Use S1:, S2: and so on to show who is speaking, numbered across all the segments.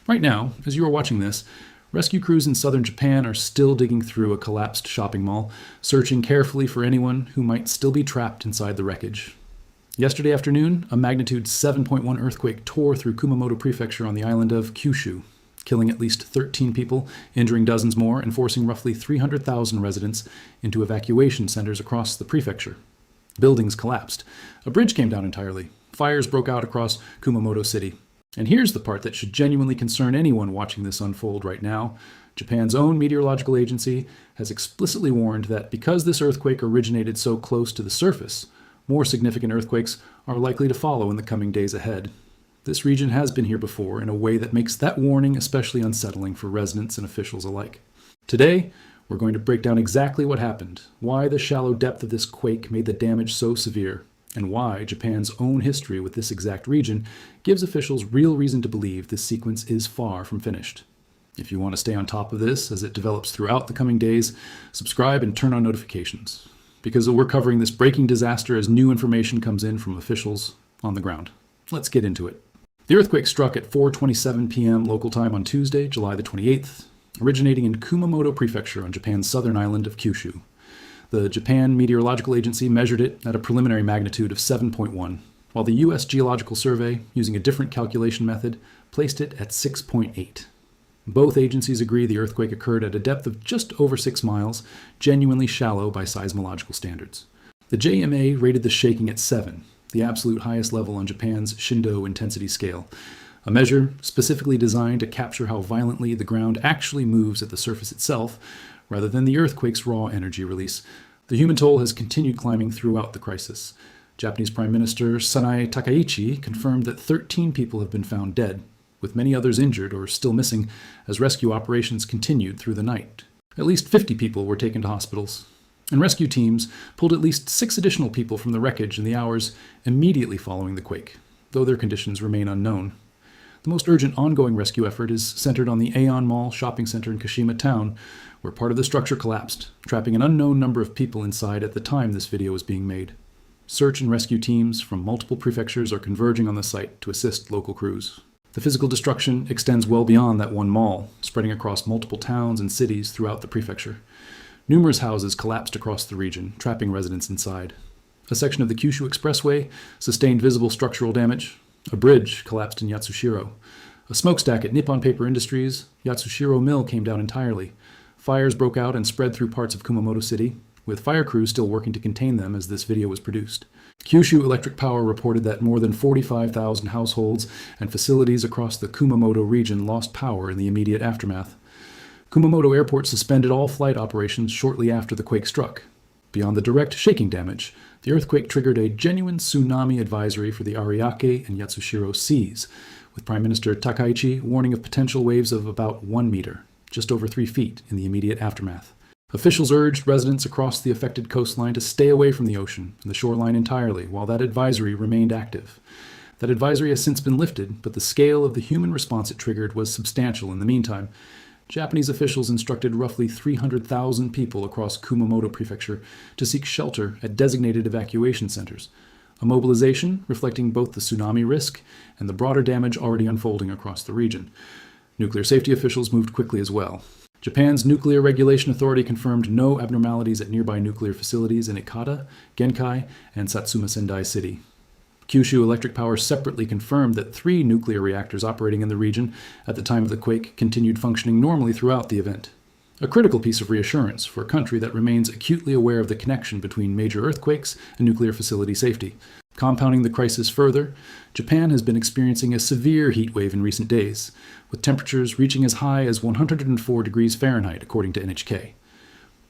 S1: Right now, as you are watching this, rescue crews in southern Japan are still digging through a collapsed shopping mall, searching carefully for anyone who might still be trapped inside the wreckage. Yesterday afternoon, a magnitude 7.1 earthquake tore through Kumamoto Prefecture on the island of Kyushu, killing at least 13 people, injuring dozens more, and forcing roughly 300,000 residents into evacuation centers across the prefecture. Buildings collapsed. A bridge came down entirely. Fires broke out across Kumamoto City. And here's the part that should genuinely concern anyone watching this unfold right now. Japan's own Meteorological Agency has explicitly warned that because this earthquake originated so close to the surface, more significant earthquakes are likely to follow in the coming days ahead. This region has been here before in a way that makes that warning especially unsettling for residents and officials alike. Today, we're going to break down exactly what happened, why the shallow depth of this quake made the damage so severe, and why Japan's own history with this exact region gives officials real reason to believe this sequence is far from finished. If you want to stay on top of this as it develops throughout the coming days, subscribe and turn on notifications, because we're covering this breaking disaster as new information comes in from officials on the ground. Let's get into it. The earthquake struck at 4:27 p.m. local time on Tuesday, July the 28th, originating in Kumamoto Prefecture on Japan's southern island of Kyushu. The Japan Meteorological Agency measured it at a preliminary magnitude of 7.1, while the U.S. Geological Survey, using a different calculation method, placed it at 6.8. Both agencies agree the earthquake occurred at a depth of just over 6 miles, genuinely shallow by seismological standards. The JMA rated the shaking at 7, the absolute highest level on Japan's Shindo intensity scale, a measure specifically designed to capture how violently the ground actually moves at the surface itself, rather than the earthquake's raw energy release. The human toll has continued climbing throughout the crisis. Japanese Prime Minister Sanae Takaichi confirmed that 13 people have been found dead, with many others injured or still missing as rescue operations continued through the night. At least 50 people were taken to hospitals, and rescue teams pulled at least 6 additional people from the wreckage in the hours immediately following the quake, though their conditions remain unknown. The most urgent ongoing rescue effort is centered on the Aeon Mall shopping center in Kashima Town, where part of the structure collapsed, trapping an unknown number of people inside at the time this video was being made. Search and rescue teams from multiple prefectures are converging on the site to assist local crews. The physical destruction extends well beyond that one mall, spreading across multiple towns and cities throughout the prefecture. Numerous houses collapsed across the region, trapping residents inside. A section of the Kyushu Expressway sustained visible structural damage. A bridge collapsed in Yatsushiro. A smokestack at Nippon Paper Industries, Yatsushiro Mill, came down entirely. Fires broke out and spread through parts of Kumamoto City, with fire crews still working to contain them as this video was produced. Kyushu Electric Power reported that more than 45,000 households and facilities across the Kumamoto region lost power in the immediate aftermath. Kumamoto Airport suspended all flight operations shortly after the quake struck. Beyond the direct shaking damage, the earthquake triggered a genuine tsunami advisory for the Ariake and Yatsushiro seas, with Prime Minister Takaichi warning of potential waves of about 1 meter, just over 3 feet, in the immediate aftermath. Officials urged residents across the affected coastline to stay away from the ocean and the shoreline entirely while that advisory remained active. That advisory has since been lifted, but the scale of the human response it triggered was substantial in the meantime. Japanese officials instructed roughly 300,000 people across Kumamoto Prefecture to seek shelter at designated evacuation centers, a mobilization reflecting both the tsunami risk and the broader damage already unfolding across the region. Nuclear safety officials moved quickly as well. Japan's Nuclear Regulation Authority confirmed no abnormalities at nearby nuclear facilities in Ikata, Genkai, and Satsuma Sendai City. Kyushu Electric Power separately confirmed that 3 nuclear reactors operating in the region at the time of the quake continued functioning normally throughout the event. A critical piece of reassurance for a country that remains acutely aware of the connection between major earthquakes and nuclear facility safety. Compounding the crisis further, Japan has been experiencing a severe heat wave in recent days, with temperatures reaching as high as 104 degrees Fahrenheit, according to NHK.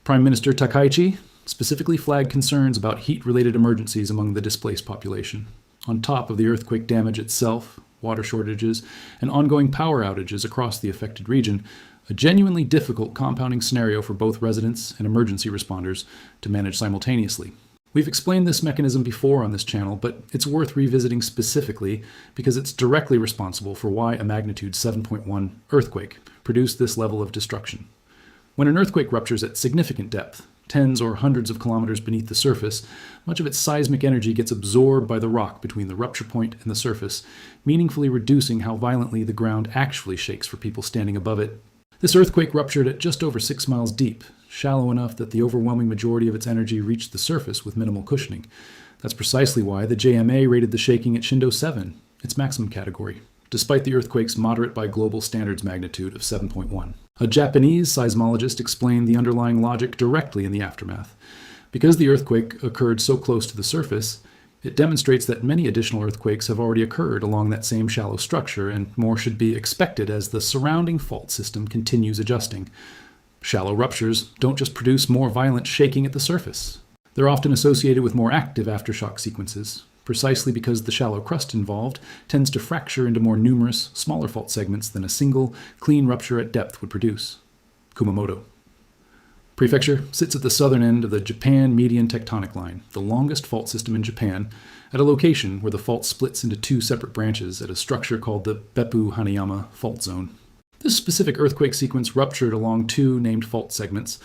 S1: Prime Minister Takaichi specifically flagged concerns about heat-related emergencies among the displaced population. On top of the earthquake damage itself, water shortages, and ongoing power outages across the affected region, a genuinely difficult compounding scenario for both residents and emergency responders to manage simultaneously. We've explained this mechanism before on this channel, but it's worth revisiting specifically because it's directly responsible for why a magnitude 7.1 earthquake produced this level of destruction. When an earthquake ruptures at significant depth, tens or hundreds of kilometers beneath the surface, much of its seismic energy gets absorbed by the rock between the rupture point and the surface, meaningfully reducing how violently the ground actually shakes for people standing above it. This earthquake ruptured at just over 6 miles deep, shallow enough that the overwhelming majority of its energy reached the surface with minimal cushioning. That's precisely why the JMA rated the shaking at Shindo 7, its maximum category, despite the earthquake's moderate by global standards magnitude of 7.1. A Japanese seismologist explained the underlying logic directly in the aftermath. Because the earthquake occurred so close to the surface, it demonstrates that many additional earthquakes have already occurred along that same shallow structure, and more should be expected as the surrounding fault system continues adjusting. Shallow ruptures don't just produce more violent shaking at the surface. They're often associated with more active aftershock sequences, precisely because the shallow crust involved tends to fracture into more numerous, smaller fault segments than a single, clean rupture at depth would produce. Kumamoto Prefecture sits at the southern end of the Japan Median Tectonic Line, the longest fault system in Japan, at a location where the fault splits into two separate branches at a structure called the Beppu-Hanayama Fault Zone. This specific earthquake sequence ruptured along two named fault segments,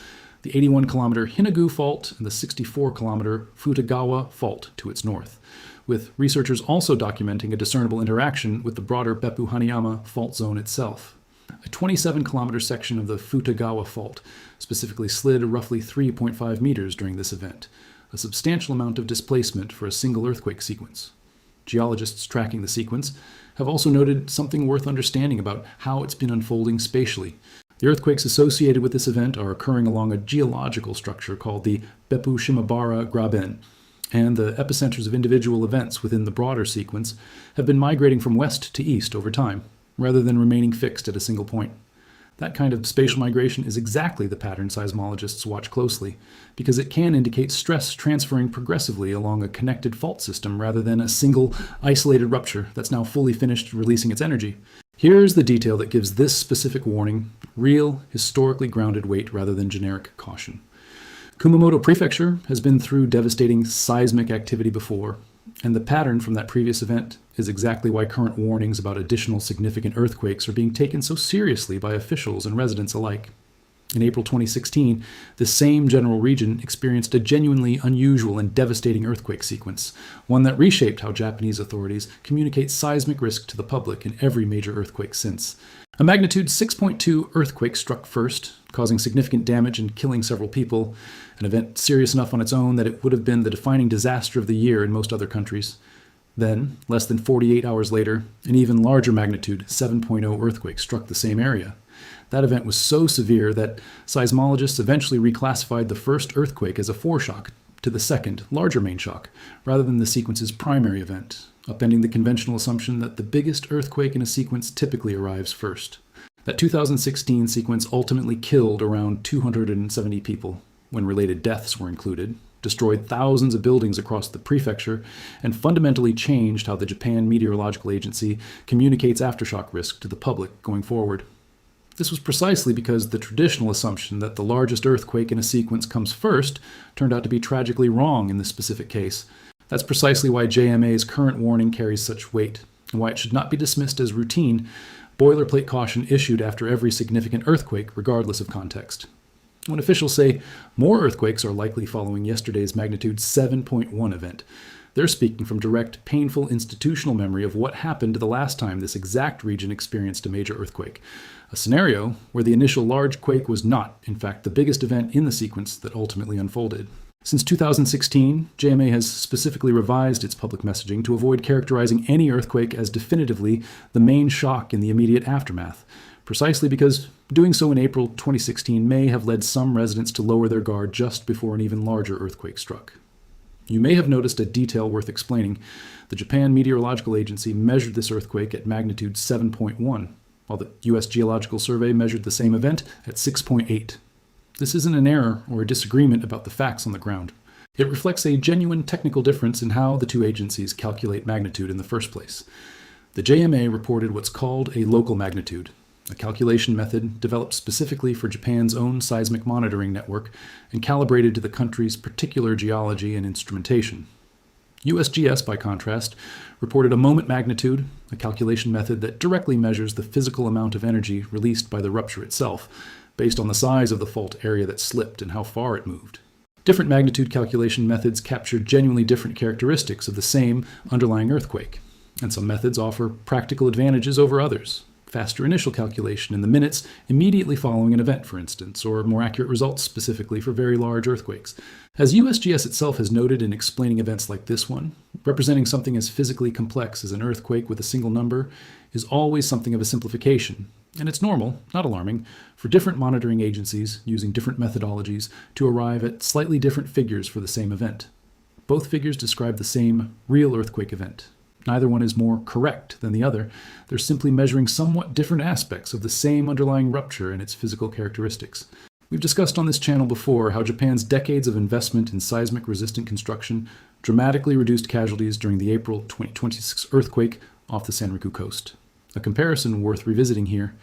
S1: the 81-kilometer Hinagu Fault and the 64-kilometer Futagawa Fault to its north, with researchers also documenting a discernible interaction with the broader Beppu-Hanayama Fault Zone itself. A 27-kilometer section of the Futagawa Fault specifically slid roughly 3.5 meters during this event, a substantial amount of displacement for a single earthquake sequence. Geologists tracking the sequence have also noted something worth understanding about how it's been unfolding spatially. The earthquakes associated with this event are occurring along a geological structure called the Beppu-Shimabara Graben, and the epicenters of individual events within the broader sequence have been migrating from west to east over time, rather than remaining fixed at a single point. That kind of spatial migration is exactly the pattern seismologists watch closely, because it can indicate stress transferring progressively along a connected fault system rather than a single, isolated rupture that's now fully finished releasing its energy. Here's the detail that gives this specific warning real, historically grounded weight rather than generic caution. Kumamoto Prefecture has been through devastating seismic activity before, and the pattern from that previous event is exactly why current warnings about additional significant earthquakes are being taken so seriously by officials and residents alike. In April 2016, the same general region experienced a genuinely unusual and devastating earthquake sequence, one that reshaped how Japanese authorities communicate seismic risk to the public in every major earthquake since. A magnitude 6.2 earthquake struck first, causing significant damage and killing several people, an event serious enough on its own that it would have been the defining disaster of the year in most other countries. Then, less than 48 hours later, an even larger magnitude 7.0 earthquake struck the same area. That event was so severe that seismologists eventually reclassified the first earthquake as a foreshock to the second, larger main shock, rather than the sequence's primary event, upending the conventional assumption that the biggest earthquake in a sequence typically arrives first. That 2016 sequence ultimately killed around 270 people, when related deaths were included, destroyed thousands of buildings across the prefecture, and fundamentally changed how the Japan Meteorological Agency communicates aftershock risk to the public going forward. This was precisely because the traditional assumption that the largest earthquake in a sequence comes first turned out to be tragically wrong in this specific case. That's precisely why JMA's current warning carries such weight, and why it should not be dismissed as routine, boilerplate caution issued after every significant earthquake, regardless of context. When officials say more earthquakes are likely following yesterday's magnitude 7.1 event, they're speaking from direct, painful institutional memory of what happened the last time this exact region experienced a major earthquake, a scenario where the initial large quake was not, in fact, the biggest event in the sequence that ultimately unfolded. Since 2016, JMA has specifically revised its public messaging to avoid characterizing any earthquake as definitively the main shock in the immediate aftermath, precisely because doing so in April 2016 may have led some residents to lower their guard just before an even larger earthquake struck. You may have noticed a detail worth explaining. The Japan Meteorological Agency measured this earthquake at magnitude 7.1, while the U.S. Geological Survey measured the same event at 6.8. This isn't an error or a disagreement about the facts on the ground. It reflects a genuine technical difference in how the two agencies calculate magnitude in the first place. The JMA reported what's called a local magnitude, a calculation method developed specifically for Japan's own seismic monitoring network and calibrated to the country's particular geology and instrumentation. USGS, by contrast, reported a moment magnitude, a calculation method that directly measures the physical amount of energy released by the rupture itself, based on the size of the fault area that slipped and how far it moved. Different magnitude calculation methods capture genuinely different characteristics of the same underlying earthquake, and some methods offer practical advantages over others. Faster initial calculation in the minutes immediately following an event, for instance, or more accurate results specifically for very large earthquakes. As USGS itself has noted in explaining events like this one, representing something as physically complex as an earthquake with a single number is always something of a simplification, and it's normal, not alarming, for different monitoring agencies using different methodologies to arrive at slightly different figures for the same event. Both figures describe the same real earthquake event. Neither one is more correct than the other. They're simply measuring somewhat different aspects of the same underlying rupture and its physical characteristics. We've discussed on this channel before how Japan's decades of investment in seismic-resistant construction dramatically reduced casualties during the April 2026 earthquake off the Sanriku coast. A comparison worth revisiting here.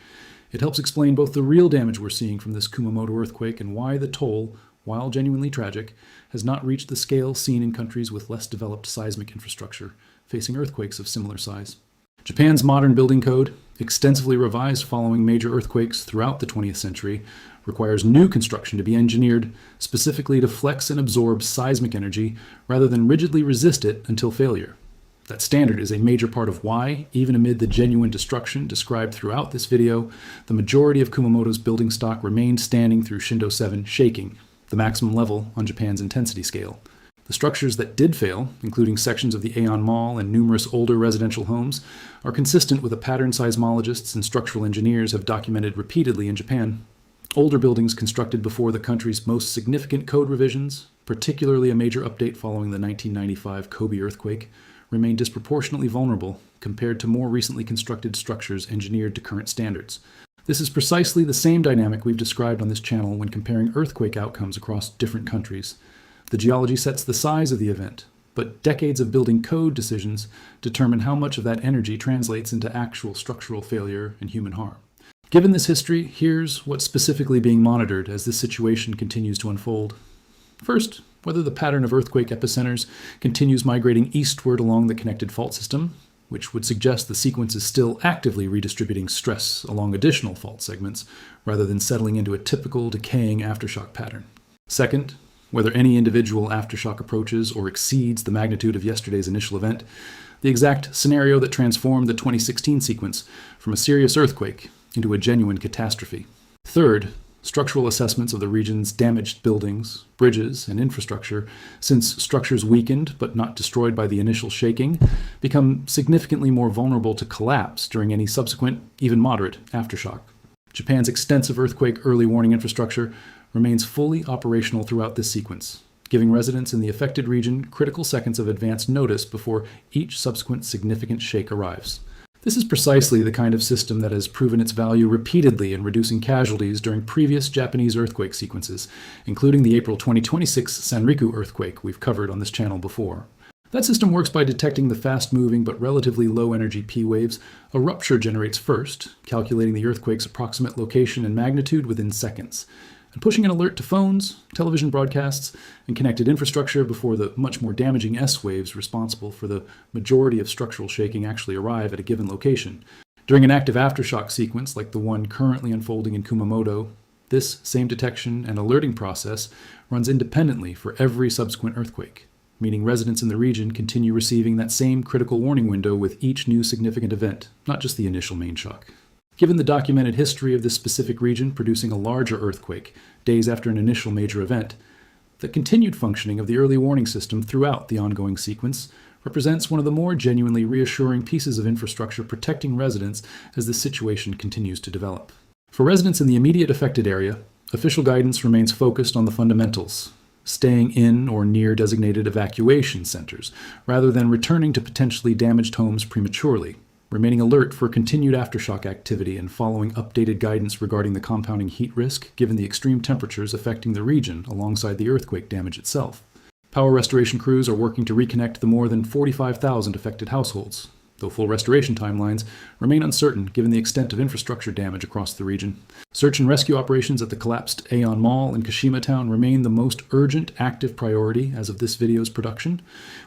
S1: It helps explain both the real damage we're seeing from this Kumamoto earthquake and why the toll, while genuinely tragic, has not reached the scale seen in countries with less developed seismic infrastructure, facing earthquakes of similar size. Japan's modern building code, extensively revised following major earthquakes throughout the 20th century, requires new construction to be engineered specifically to flex and absorb seismic energy rather than rigidly resist it until failure. That standard is a major part of why, even amid the genuine destruction described throughout this video, the majority of Kumamoto's building stock remained standing through Shindo 7 shaking, the maximum level on Japan's intensity scale. The structures that did fail, including sections of the Aeon Mall and numerous older residential homes, are consistent with a pattern seismologists and structural engineers have documented repeatedly in Japan. Older buildings constructed before the country's most significant code revisions, particularly a major update following the 1995 Kobe earthquake, remain disproportionately vulnerable compared to more recently constructed structures engineered to current standards. This is precisely the same dynamic we've described on this channel when comparing earthquake outcomes across different countries. The geology sets the size of the event, but decades of building code decisions determine how much of that energy translates into actual structural failure and human harm. Given this history, here's what's specifically being monitored as this situation continues to unfold. First, whether the pattern of earthquake epicenters continues migrating eastward along the connected fault system, which would suggest the sequence is still actively redistributing stress along additional fault segments rather than settling into a typical decaying aftershock pattern. Second, whether any individual aftershock approaches or exceeds the magnitude of yesterday's initial event, the exact scenario that transformed the 2016 sequence from a serious earthquake into a genuine catastrophe. Third, structural assessments of the region's damaged buildings, bridges, and infrastructure, since structures weakened but not destroyed by the initial shaking, become significantly more vulnerable to collapse during any subsequent, even moderate, aftershock. Japan's extensive earthquake early warning infrastructure remains fully operational throughout this sequence, giving residents in the affected region critical seconds of advance notice before each subsequent significant shake arrives. This is precisely the kind of system that has proven its value repeatedly in reducing casualties during previous Japanese earthquake sequences, including the April 2026 Sanriku earthquake we've covered on this channel before. That system works by detecting the fast-moving but relatively low-energy P waves a rupture generates first, calculating the earthquake's approximate location and magnitude within seconds, and pushing an alert to phones, television broadcasts, and connected infrastructure before the much more damaging S waves responsible for the majority of structural shaking actually arrive at a given location. During an active aftershock sequence like the one currently unfolding in Kumamoto, this same detection and alerting process runs independently for every subsequent earthquake, meaning residents in the region continue receiving that same critical warning window with each new significant event, not just the initial main shock. Given the documented history of this specific region producing a larger earthquake days after an initial major event, the continued functioning of the early warning system throughout the ongoing sequence represents one of the more genuinely reassuring pieces of infrastructure protecting residents as this situation continues to develop. For residents in the immediate affected area, official guidance remains focused on the fundamentals, staying in or near designated evacuation centers, rather than returning to potentially damaged homes prematurely, remaining alert for continued aftershock activity and following updated guidance regarding the compounding heat risk given the extreme temperatures affecting the region alongside the earthquake damage itself. Power restoration crews are working to reconnect the more than 45,000 affected households, though full restoration timelines remain uncertain given the extent of infrastructure damage across the region. Search and rescue operations at the collapsed Aeon Mall in Kashima Town remain the most urgent active priority as of this video's production,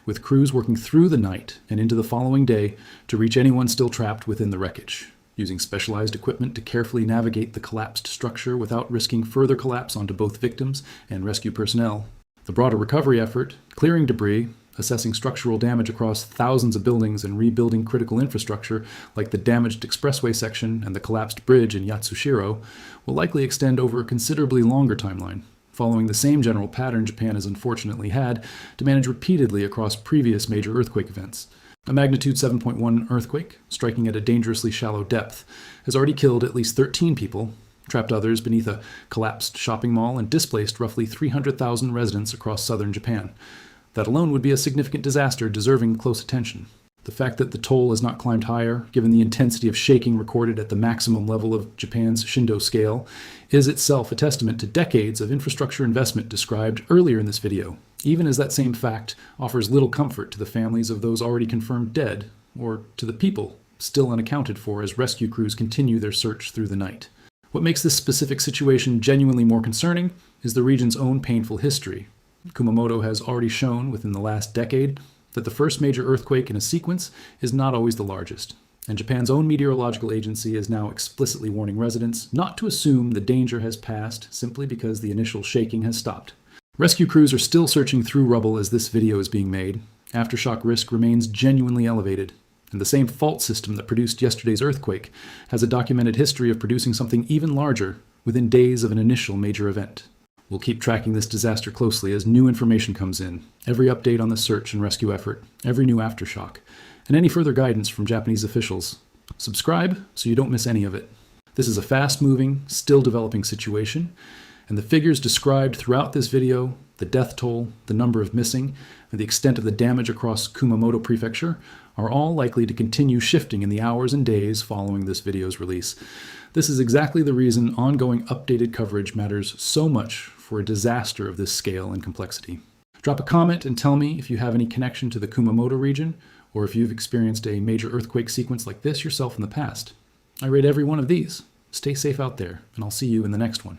S1: with crews working through the night and into the following day to reach anyone still trapped within the wreckage, using specialized equipment to carefully navigate the collapsed structure without risking further collapse onto both victims and rescue personnel. The broader recovery effort, clearing debris, assessing structural damage across thousands of buildings, and rebuilding critical infrastructure like the damaged expressway section and the collapsed bridge in Yatsushiro, will likely extend over a considerably longer timeline, following the same general pattern Japan has unfortunately had to manage repeatedly across previous major earthquake events. A magnitude 7.1 earthquake, striking at a dangerously shallow depth, has already killed at least 13 people, trapped others beneath a collapsed shopping mall, and displaced roughly 300,000 residents across southern Japan. That alone would be a significant disaster deserving close attention. The fact that the toll has not climbed higher, given the intensity of shaking recorded at the maximum level of Japan's Shindo scale, is itself a testament to decades of infrastructure investment described earlier in this video, even as that same fact offers little comfort to the families of those already confirmed dead, or to the people still unaccounted for as rescue crews continue their search through the night. What makes this specific situation genuinely more concerning is the region's own painful history. Kumamoto has already shown within the last decade that the first major earthquake in a sequence is not always the largest, and Japan's own Meteorological Agency is now explicitly warning residents not to assume the danger has passed simply because the initial shaking has stopped. Rescue crews are still searching through rubble as this video is being made. Aftershock risk remains genuinely elevated, and the same fault system that produced yesterday's earthquake has a documented history of producing something even larger within days of an initial major event. We'll keep tracking this disaster closely as new information comes in, every update on the search and rescue effort, every new aftershock, and any further guidance from Japanese officials. Subscribe so you don't miss any of it. This is a fast-moving, still developing situation, and the figures described throughout this video, the death toll, the number of missing, and the extent of the damage across Kumamoto Prefecture, are all likely to continue shifting in the hours and days following this video's release. This is exactly the reason ongoing updated coverage matters so much for a disaster of this scale and complexity. Drop a comment and tell me if you have any connection to the Kumamoto region, or if you've experienced a major earthquake sequence like this yourself in the past. I rate every one of these. Stay safe out there, and I'll see you in the next one.